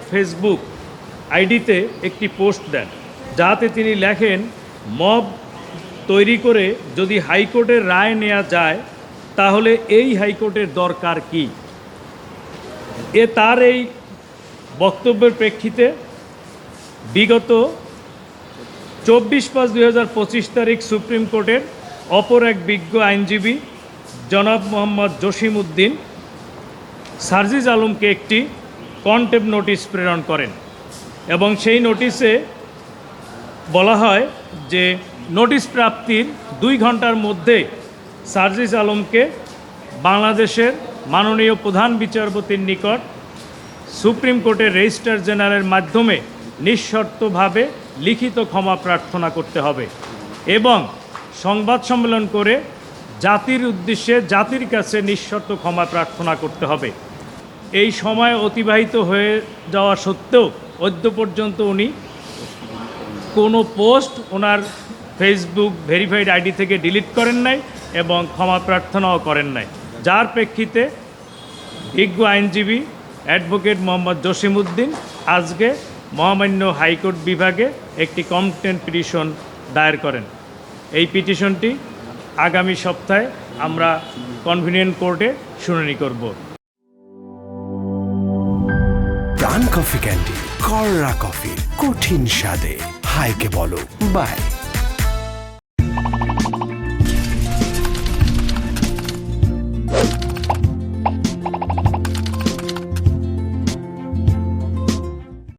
Facebook আইডিতে একটি post দেন, যাতে তিনি লেখেন, মব তৈরি করে যদি হাইকোর্টের রায় নেওয়া যায় তাহলে এই হাইকোর্টের দরকার কি। তার এই বক্তব্যের প্রেক্ষিতে বিগত 24/5/2025 তারিখ সুপ্রিম কোর্টের অপর এক বিজ্ঞ আইনজীবী জনাব মোহাম্মদ জসিম উদ্দিন সার্জিস আলমকে একটি কন্টেম্প নোটিশ প্রেরণ করেন এবং সেই নোটিশে বলা হয় যে নোটিশ প্রাপ্তির 2 ঘন্টার মধ্যে সার্জিস আলমকে বাংলাদেশের মাননীয় প্রধান বিচারপতির নিকট সুপ্রিম কোর্টের রেজিস্ট্রার জেনারেলের মাধ্যমে নিঃশর্তভাবে লিখিত ক্ষমা প্রার্থনা করতে হবে এবং সংবাদ সম্মেলন করে জাতির উদ্দেশ্যে জাতির কাছে নিঃশর্ত ক্ষমা প্রার্থনা করতে হবে। এই সময় অতিবাহিত হয়ে যাওয়া সত্ত্বেও অদ্য পর্যন্ত উনি কোনো পোস্ট ওনার ফেসবুক ভেরিফাইড আইডি থেকে ডিলিট করেন নাই এবং ক্ষমা প্রার্থনাও করেন নাই, যার প্রেক্ষিতে বিজ্ঞ আইনজীবী অ্যাডভোকেট মোহাম্মদ জসিম উদ্দিন আজকে মহামান্য হাইকোর্ট বিভাগে একটি কমপ্লেন্ট পিটিশন দায়ের করেন। এই পিটিশনটি আগামী সপ্তাহে আমরা কনভিনিয়েন্ট কোর্টে শুনানি করব। প্রাণ কফি ক্যান্ডি, কররা কফি, কঠিন স্বাদে, হাইকে বলো বাই।